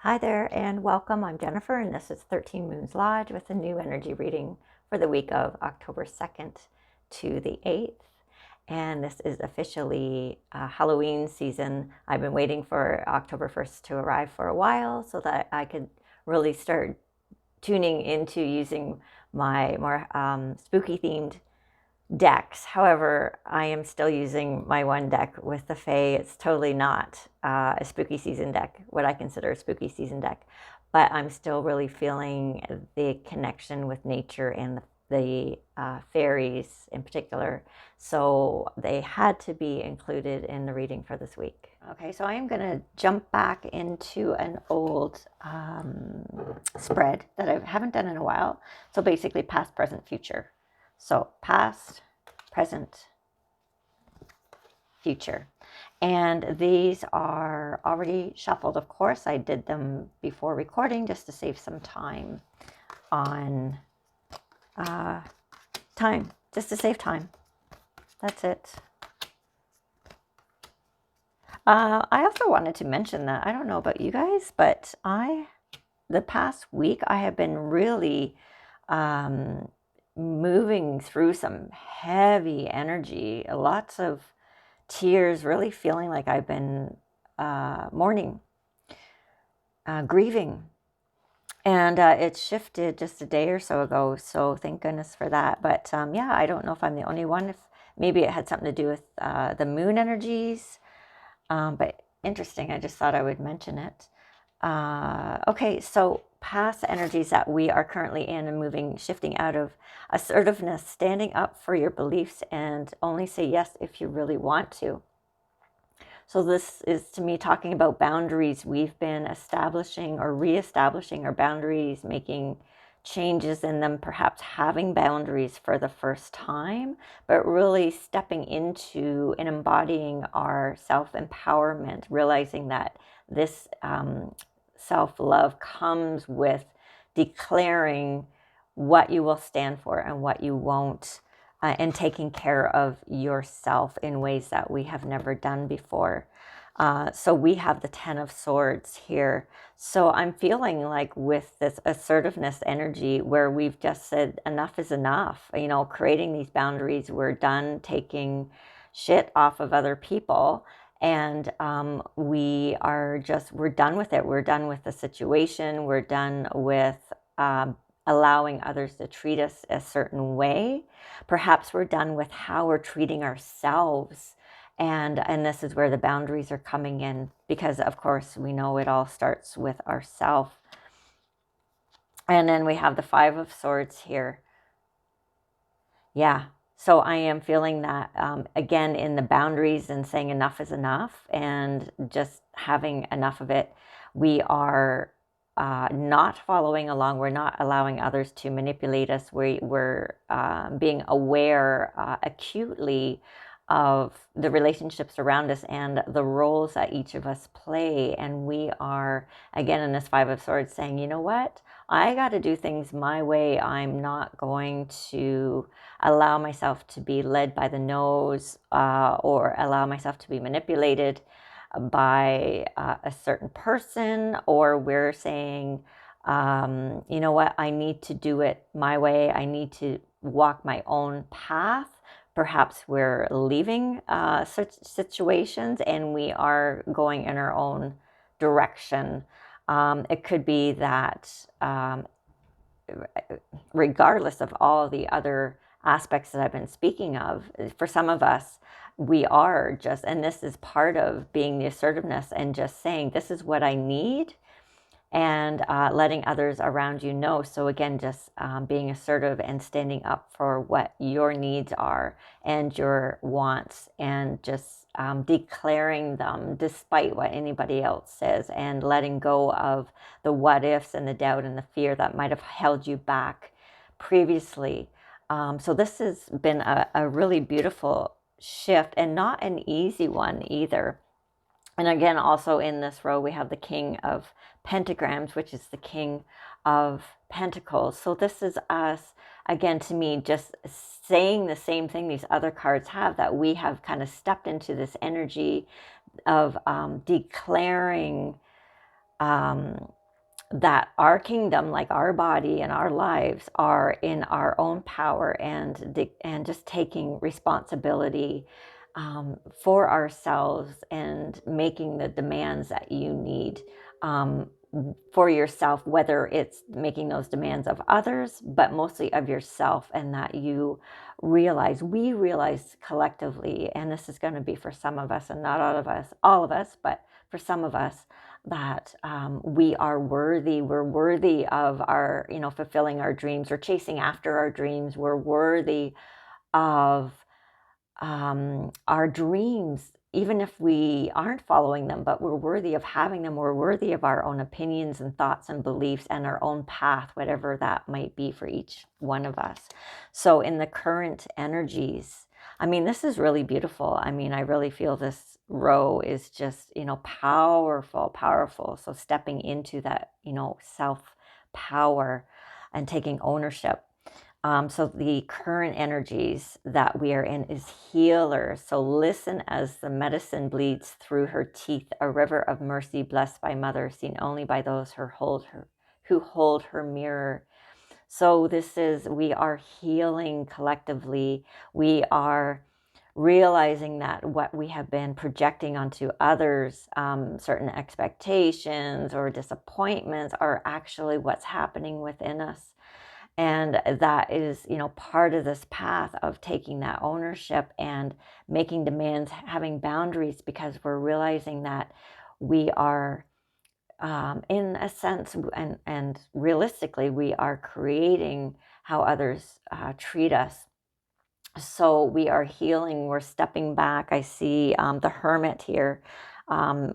Hi there and welcome. I'm Jennifer and this is 13 Moons Lodge with a new energy reading for the week of October 2nd to the 8th. And this is officially Halloween season. I've been waiting for October 1st to arrive for a while so that I could really start tuning into using my more spooky themed decks. However, I am still using my one deck with the Fae. It's totally not a spooky season deck, what I consider a spooky season deck, but I'm still really feeling the connection with nature and the fairies in particular. So they had to be included in the reading for this week. Okay, so I am going to jump back into an old spread that I haven't done in a while. So basically past, present, future. So past, present, future. And these are already shuffled, of course. I did them before recording just to save some time on just to save time. That's it. I also wanted to mention that, I don't know about you guys, but the past week, I have been really moving through some heavy energy, lots of tears, really feeling like I've been mourning, grieving. And it shifted just a day or so ago, so thank goodness for that. But yeah, I don't know if I'm the only one. If maybe it had something to do with the moon energies, but interesting. I just thought I would mention it. Okay, so past energies that we are currently in and moving, shifting out of assertiveness, standing up for your beliefs and only say yes if you really want to. So this is, to me, talking about boundaries. We've been establishing or reestablishing our boundaries, making changes in them, perhaps having boundaries for the first time, but really stepping into and embodying our self-empowerment, realizing that this self-love comes with declaring what you will stand for and what you won't, and taking care of yourself in ways that we have never done before. So we have the 10 of Swords here. So I'm feeling like with this assertiveness energy where we've just said enough is enough, creating these boundaries. We're done taking shit off of other people. And we're done with it. We're done with the situation. We're done with allowing others to treat us a certain way. Perhaps we're done with how we're treating ourselves. And this is where the boundaries are coming in, because of course we know it all starts with ourself. And then we have the 5 of Swords here. Yeah. So I am feeling that, again, in the boundaries and saying enough is enough and just having enough of it. We are not following along. We're not allowing others to manipulate us. We're being aware acutely of the relationships around us and the roles that each of us play. And we are, again, in this 5 of Swords saying, you know what? I got to do things my way. I'm not going to allow myself to be led by the nose or allow myself to be manipulated by a certain person. Or we're saying, you know what, I need to do it my way. I need to walk my own path. Perhaps we're leaving such situations and we are going in our own direction. It could be that regardless of all the other aspects that I've been speaking of, for some of us, we are just, and this is part of being the assertiveness and just saying, this is what I need, and letting others around you know. So again, just being assertive and standing up for what your needs are and your wants, and just declaring them despite what anybody else says, and letting go of the what ifs and the doubt and the fear that might have held you back previously. So this has been a really beautiful shift, and not an easy one either. And again, also in this row, we have the King of Pentagrams, which is the King of Pentacles. So this is us, again, to me, just saying the same thing these other cards have, that we have kind of stepped into this energy of declaring that our kingdom, like our body and our lives, are in our own power, and just taking responsibility for ourselves and making the demands that you need um, for yourself, whether it's making those demands of others, but mostly of yourself, and that we realize collectively, and this is going to be for some of us and not all of us, but for some of us, that we are worthy. We're worthy of our, fulfilling our dreams or chasing after our dreams. We're worthy of our dreams, even if we aren't following them, but we're worthy of having them. We're worthy of our own opinions and thoughts and beliefs and our own path, whatever that might be for each one of us. So in the current energies, I mean, this is really beautiful. I mean, I really feel this row is just, powerful, powerful. So stepping into that, self power and taking ownership. So the current energies that we are in is healer. So listen as the medicine bleeds through her teeth, a river of mercy blessed by mother, seen only by those who hold her mirror. So we are healing collectively. We are realizing that what we have been projecting onto others, certain expectations or disappointments, are actually what's happening within us. And that is, part of this path of taking that ownership and making demands, having boundaries, because we're realizing that we are, in a sense, and realistically, we are creating how others treat us. So we are healing, we're stepping back. I see the hermit here.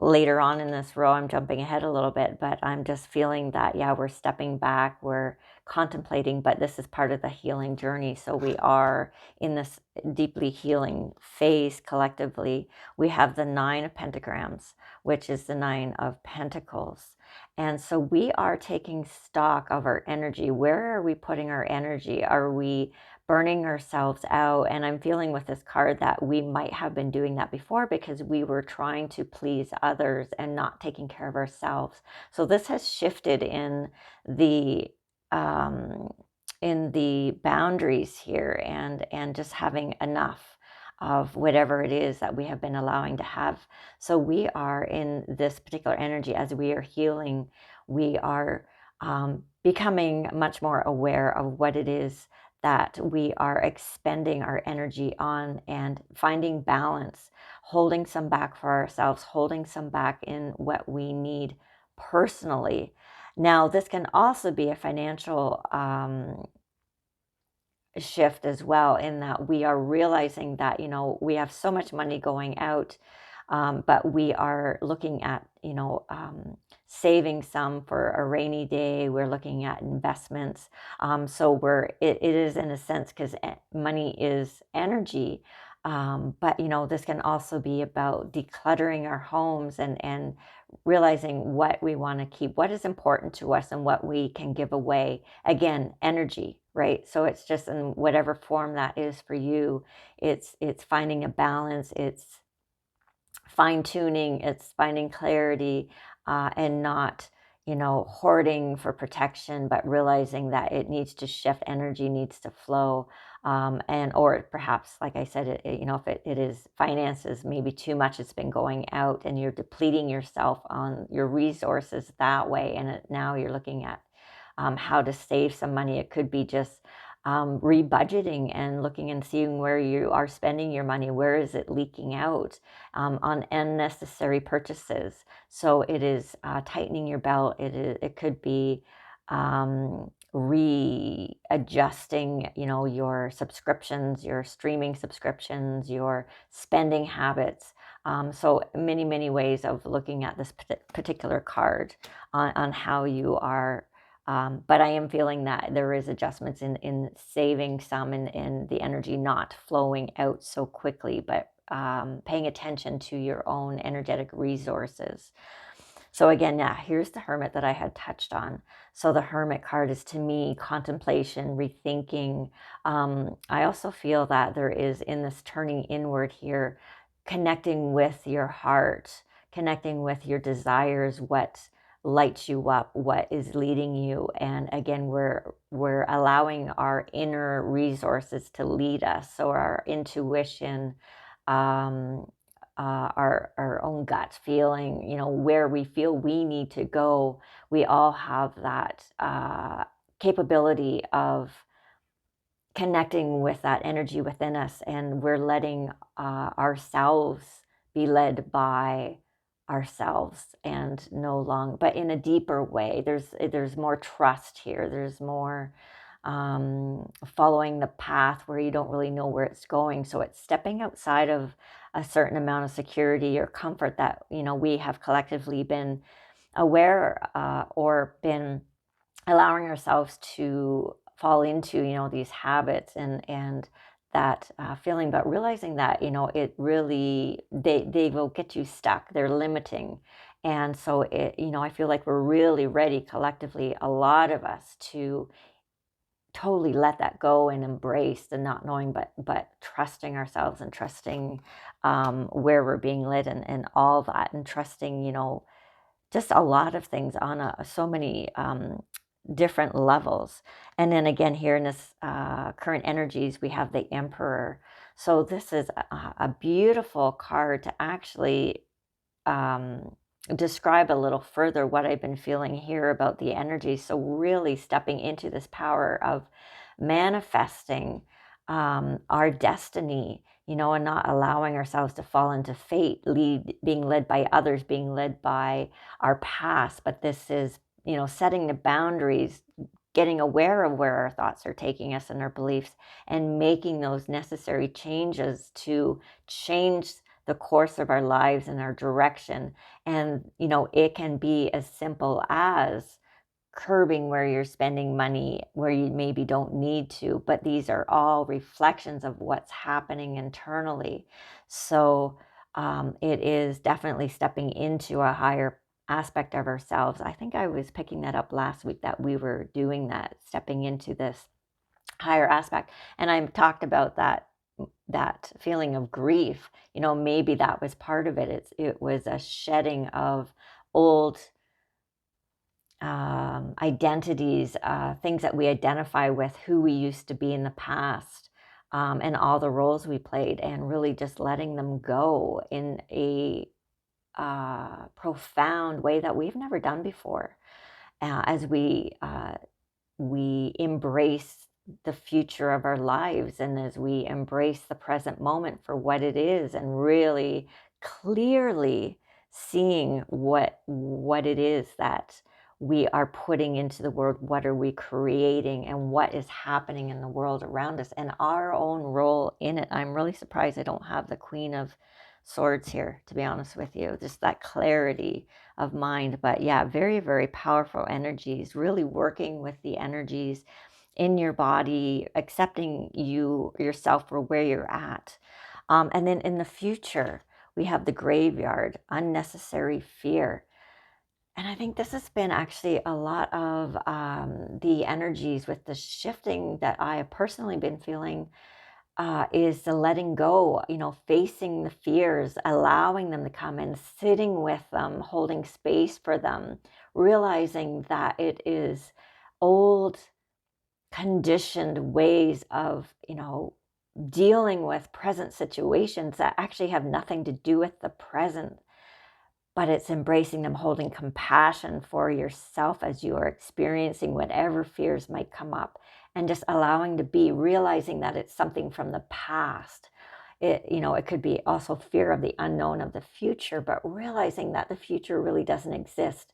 Later on in this row, I'm jumping ahead a little bit, but I'm just feeling that, yeah, we're stepping back, we're contemplating, but this is part of the healing journey. So we are in this deeply healing phase collectively. We have the 9 of pentagrams, which is the 9 of pentacles. And so we are taking stock of our energy. Where are we putting our energy? Are we burning ourselves out? And I'm feeling with this card that we might have been doing that before because we were trying to please others and not taking care of ourselves. So this has shifted the in the boundaries here, and just having enough of whatever it is that we have been allowing to have. So we are in this particular energy as we are healing. We are becoming much more aware of what it is that we are expending our energy on, and finding balance, holding some back for ourselves, holding some back in what we need personally. Now, this can also be a financial shift as well, in that we are realizing that, we have so much money going out, but we are looking at, saving some for a rainy day. We're looking at investments. So it is, in a sense, because money is energy. But, this can also be about decluttering our homes, and realizing what we want to keep, what is important to us, and what we can give away. Again, energy, right? So it's just in whatever form that is for you. It's finding a balance. It's fine tuning. It's finding clarity, and not, hoarding for protection, but realizing that it needs to shift. Energy needs to flow. Or perhaps, like I said, if it is finances, maybe too much has been going out and you're depleting yourself on your resources that way. And now you're looking at how to save some money. It could be just rebudgeting and looking and seeing where you are spending your money. Where is it leaking out on unnecessary purchases? So it is tightening your belt. It could be readjusting, your subscriptions, your streaming subscriptions, your spending habits. So many ways of looking at this particular card on how you are. But I am feeling that there is adjustments in saving some, in the energy not flowing out so quickly, but paying attention to your own energetic resources. So again, yeah, here's the hermit that I had touched on. So the hermit card is, to me, contemplation, rethinking. I also feel that there is, in this turning inward here, connecting with your heart, connecting with your desires, what lights you up, what is leading you. And again, we're allowing our inner resources to lead us. So our intuition, um, our own gut feeling, where we feel we need to go. We all have that capability of connecting with that energy within us, and we're letting ourselves be led by ourselves, and no long but in a deeper way. There's more trust here. There's more following the path where you don't really know where it's going, so it's stepping outside of a certain amount of security or comfort that we have collectively been aware or been allowing ourselves to fall into, these habits and that feeling, but realizing that, it really, they will get you stuck. They're limiting. And so I feel like we're really ready collectively, a lot of us, to totally let that go and embrace the not knowing, but trusting ourselves and trusting where we're being led, and all that, and trusting, just a lot of things on so many different levels. And then again, here in this current energies, we have the Emperor. So this is a beautiful card to actually describe a little further what I've been feeling here about the energy. So really stepping into this power of manifesting our destiny, and not allowing ourselves to fall into fate, being led by others, being led by our past. But this is, setting the boundaries, getting aware of where our thoughts are taking us and our beliefs, and making those necessary changes to change the course of our lives and our direction. And, it can be as simple as curbing where you're spending money where you maybe don't need to, but these are all reflections of what's happening internally. So it is definitely stepping into a higher aspect of ourselves. I think I was picking that up last week, that we were doing that, stepping into this higher aspect. And I talked about that feeling of grief. Maybe that was part of it. It was a shedding of old identities, things that we identify with, who we used to be in the past, and all the roles we played, and really just letting them go in a profound way that we've never done before, as we embrace the future of our lives, and as we embrace the present moment for what it is, and really clearly seeing what it is that we are putting into the world, what are we creating, and what is happening in the world around us, and our own role in it. I'm really surprised I don't have the Queen of Swords here, to be honest with you. Just that clarity of mind. But yeah, very, very powerful energies, really working with the energies in your body, accepting yourself for where you're at. And then in the future, we have the Graveyard, unnecessary fear. And I think this has been actually a lot of the energies with the shifting that I have personally been feeling, is the letting go, facing the fears, allowing them to come and sitting with them, holding space for them, realizing that it is old, conditioned ways of, dealing with present situations that actually have nothing to do with the present, but it's embracing them, holding compassion for yourself as you are experiencing whatever fears might come up, and just allowing to be, realizing that it's something from the past. It could be also fear of the unknown of the future, but realizing that the future really doesn't exist.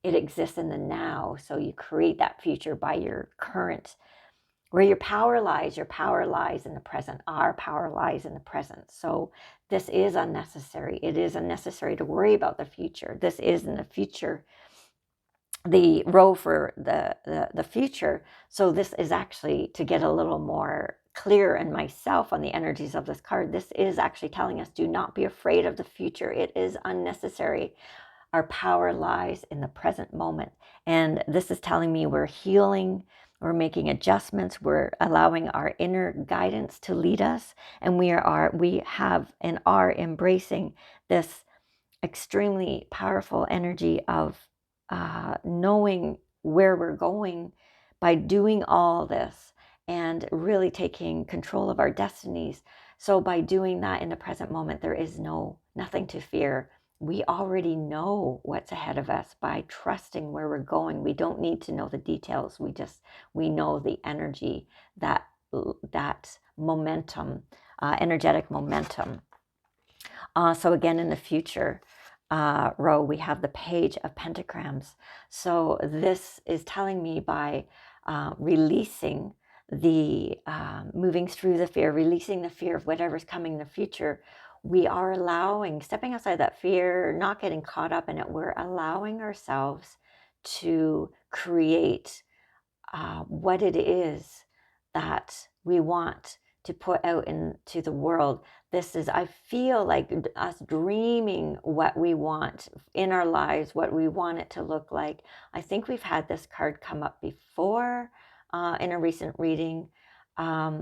It exists in the now. So you create that future by your current, where your power lies in the present. Our power lies in the present. So this is unnecessary. It is unnecessary to worry about the future. This is in the future, the row for the future. So this is actually, to get a little more clear in myself on the energies of this card, this is actually telling us, do not be afraid of the future. It is unnecessary. Our power lies in the present moment. And this is telling me we're healing, we're making adjustments, we're allowing our inner guidance to lead us, and we have and are embracing this extremely powerful energy of knowing where we're going by doing all this and really taking control of our destinies. So by doing that in the present moment, there is nothing to fear. We already know what's ahead of us by trusting where we're going. We don't need to know the details. We know the energy, that momentum, energetic momentum. So again, in the future row, we have the page of pentagrams. So this is telling me by releasing moving through the fear, releasing the fear of whatever's coming in the future, we are stepping outside that fear, not getting caught up in it. We're allowing ourselves to create what it is that we want to put out into the world. I feel like us dreaming what we want in our lives, what we want it to look like. I think we've had this card come up before in a recent reading.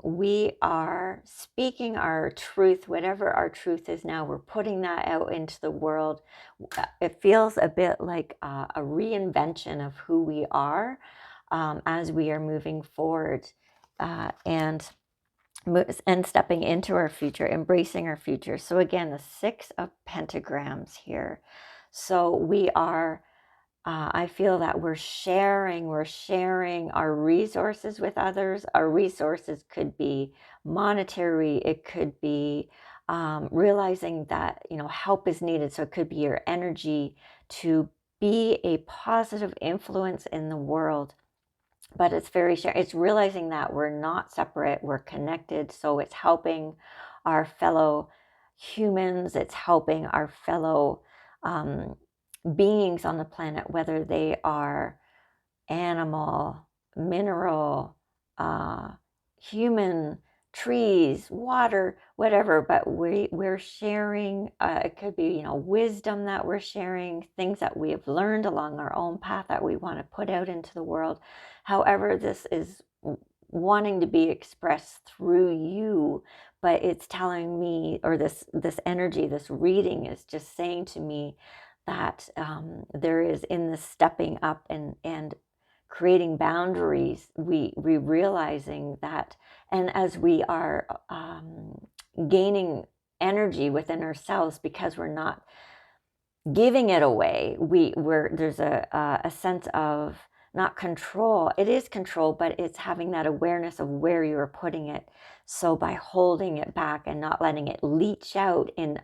We are speaking our truth, whatever our truth is now, we're putting that out into the world. It feels a bit like a reinvention of who we are as we are moving forward and stepping into our future, embracing our future. So again, the 6 of pentagrams here. So we are, I feel that we're sharing our resources with others. Our resources could be monetary. It could be realizing that, help is needed. So it could be your energy to be a positive influence in the world. But it's realizing that we're not separate, we're connected. So it's helping our fellow humans, it's helping our fellow beings on the planet, whether they are animal, mineral, human, trees, water, whatever. But we're sharing, it could be, wisdom that we're sharing, things that we have learned along our own path that we want to put out into the world. However, this is wanting to be expressed through you, but it's telling me, or this energy, this reading is just saying to me that there is, in this stepping up and creating boundaries, we realizing that, and as we are gaining energy within ourselves, because we're not giving it away, there's a sense of not control. It is control, but it's having that awareness of where you're putting it. So by holding it back and not letting it leach out in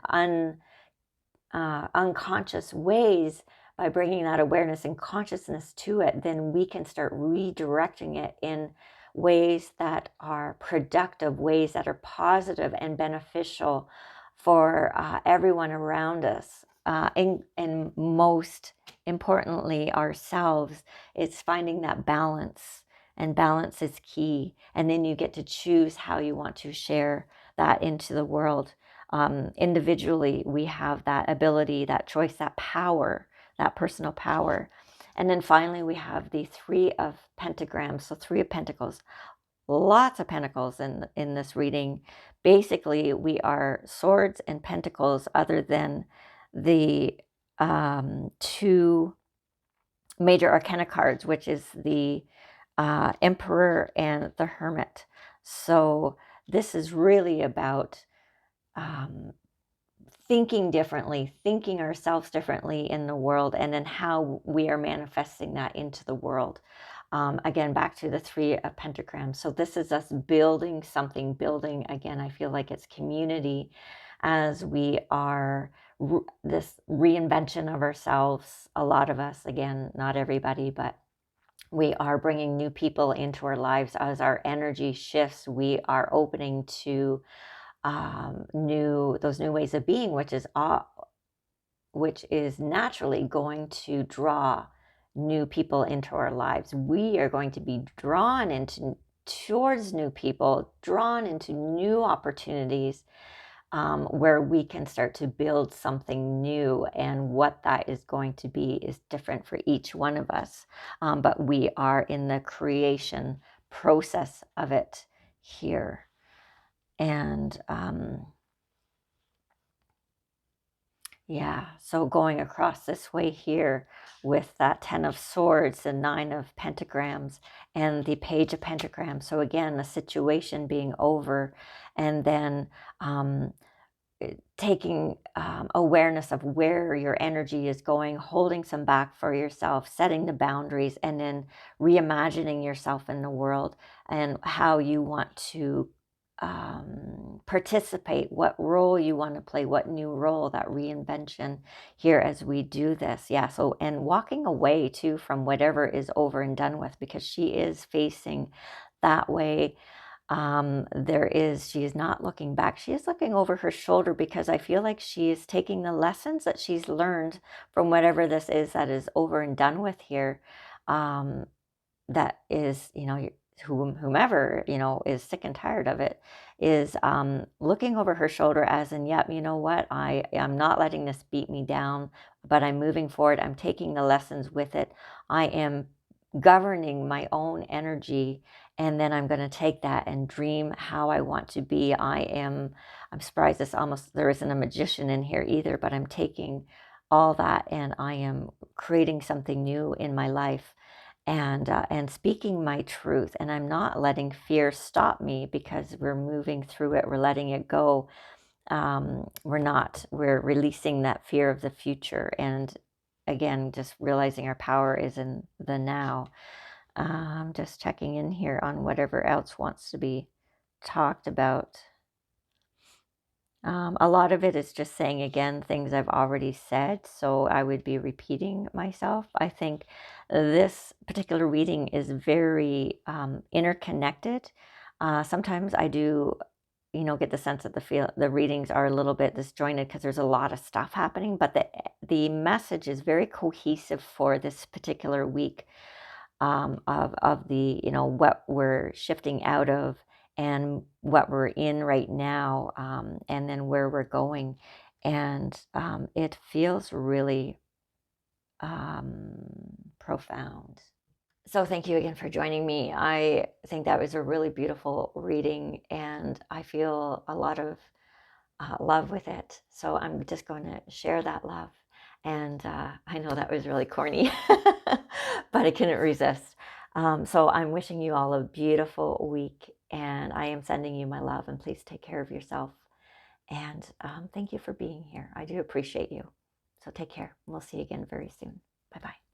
unconscious ways, by bringing that awareness and consciousness to it, then we can start redirecting it in ways that are productive, ways that are positive and beneficial for everyone around us. And most importantly, ourselves. It's finding that balance, and balance is key. And then you get to choose how you want to share that into the world. Individually, we have that ability, that choice, that power, that personal power. And then finally, we have the 3 of pentagrams, so 3 of pentacles. Lots of pentacles in this reading. Basically, we are swords and pentacles, other than the 2 major arcana cards, which is the Emperor and the Hermit. So this is really about thinking differently, thinking ourselves differently in the world, and then how we are manifesting that into the world. Again, back to the 3 of pentagrams. So this is us building something, again, I feel like it's community, as we are this reinvention of ourselves. A lot of us, again, not everybody, but we are bringing new people into our lives. As our energy shifts, we are opening to those new ways of being, which is naturally going to draw new people into our lives. We are going to be drawn towards new people, drawn into new opportunities, where we can start to build something new. And what that is going to be is different for each one of us. But we are in the creation process of it here. And Yeah, so going across this way here with that 10 of swords, the 9 of pentagrams, and the page of pentagrams. So again, the situation being over, and then um, taking awareness of where your energy is going, holding some back for yourself, setting the boundaries, and then reimagining yourself in the world and how you want to participate, what role you want to play, what new role, that reinvention here as we do this. Yeah. So, and walking away too from whatever is over and done with, because she is facing that way. She is not looking back. She is looking over her shoulder, because I feel like she is taking the lessons that she's learned from whatever this is that is over and done with here. Um, that is, whomever, is sick and tired of it, is looking over her shoulder as in, yep, you know what? I am not letting this beat me down, but I'm moving forward. I'm taking the lessons with it. I am governing my own energy, and then I'm going to take that and dream how I want to be. I'm surprised there isn't a magician in here either, but I'm taking all that and I am creating something new in my life, and speaking my truth. And I'm not letting fear stop me, because we're moving through it. We're letting it go. We're releasing that fear of the future. And again, just realizing our power is in the now. Just checking in here on whatever else wants to be talked about. A lot of it is just saying again things I've already said, so I would be repeating myself. I think this particular reading is very interconnected. Sometimes I do, get the sense that the readings are a little bit disjointed because there's a lot of stuff happening, but the message is very cohesive for this particular week, of the, what we're shifting out of and what we're in right now, and then where we're going. And it feels really profound. So thank you again for joining me. I think that was a really beautiful reading, and I feel a lot of love with it. So I'm just going to share that love. And I know that was really corny, but I couldn't resist. So I'm wishing you all a beautiful week, and I am sending you my love, and please take care of yourself. And thank you for being here. I do appreciate you. So take care. We'll see you again very soon. Bye-bye.